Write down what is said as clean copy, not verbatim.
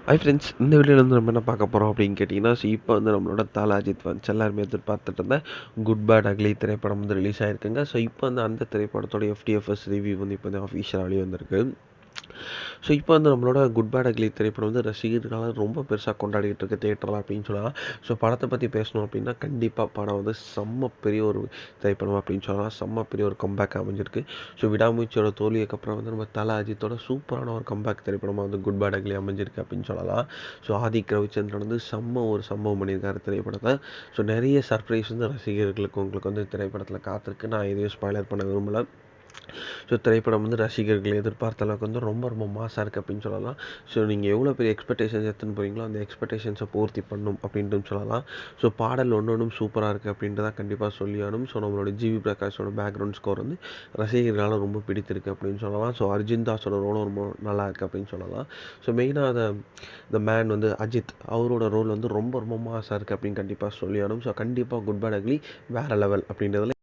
Hi friends, இந்த வீடியோவில் வந்து நம்ம என்ன பார்க்க போகிறோம் அப்படின்னு கேட்டிங்கன்னா, ஸோ இப்போ வந்து நம்மளோட தல அஜித் ஃபேன்ஸ் எல்லாருமே எதிர்பார்த்துட்டு இருந்த குட் பேட் அக்லி திரைப்படம் வந்து ரிலீஸ் ஆகிருக்குங்க. ஸோ இப்போ வந்து அந்த திரைப்படத்தோட FTFS ரிவ்யூ வந்து இப்போ வந்து அஃபிஷியலாக வெளியே வந்திருக்கு. ஸோ இப்போ வந்து நம்மளோட குட் பேட் அக்லி திரைப்படம் வந்து ரசிகர்களால் ரொம்ப பெருசாக கொண்டாடிட்டு இருக்கு தியேட்டரில் அப்படின்னு சொல்லலாம். ஸோ படத்தை பற்றி பேசணும் அப்படின்னா கண்டிப்பாக படம் வந்து செம்ம பெரிய ஒரு திரைப்படம் அப்படின்னு சொல்லலாம். செம்ம பெரிய ஒரு கம்பேக் அமைஞ்சிருக்கு. ஸோ விடாமுயற்சியோட தோல்விக்கு அப்புறம் வந்து நம்ம தல அஜித்தோட சூப்பரான ஒரு கம்பேக் திரைப்படமாக வந்து குட் பேட் அக்லி அமைஞ்சிருக்கு அப்படின்னு சொல்லலாம். ஸோ ஆதிக் ரவிச்சந்திரன் வந்து செம்ம ஒரு சம்பவம் பண்ணியிருக்காரு திரைப்படத்தை. ஸோ நிறைய சர்ப்ரைஸ் வந்து ரசிகர்களுக்கு உங்களுக்கு வந்து திரைப்படத்தில் காத்திருக்கு. நான் எதையும் ஸ்பாய்லர் பண்ண விரும்பலை. ஸோ திரைப்படம் வந்து ரசிகர்கள் எதிர்பார்த்த அளவுக்கு வந்து ரொம்ப ரொம்ப மாசாக இருக்குது அப்படின்னு சொல்லலாம். ஸோ நீங்கள் எவ்வளோ பெரிய எக்ஸ்பெக்டேஷன்ஸ் எடுத்துன்னு போகிறீங்களோ அந்த எக்ஸ்பெக்டேஷன்ஸை பூர்த்தி பண்ணும் அப்படின்ட்டு சொல்லலாம். ஸோ பாடல் ஒன்றும் சூப்பராக இருக்குது அப்படின்றத கண்டிப்பாக சொல்லியானும். ஸோ நம்மளோட ஜிவி பிரகாஷோட பேக்ரவுண்ட் ஸ்கோர் வந்து ரசிகர்களால் ரொம்ப பிடித்திருக்கு அப்படின்னு சொல்லலாம். ஸோ அர்ஜுன் தாஸோட ரோலும் ரொம்ப நல்லா இருக்குது அப்படின்னு சொல்லலாம். ஸோ மெயினாக அதை இந்த மேன் வந்து அஜித் அவரோட ரோல் வந்து ரொம்ப ரொம்ப மாசாக இருக்குது அப்படின்னு கண்டிப்பாக சொல்லியானும். ஸோ கண்டிப்பாக குட் பேட் அக்லி வேறு லெவல் அப்படின்றதுல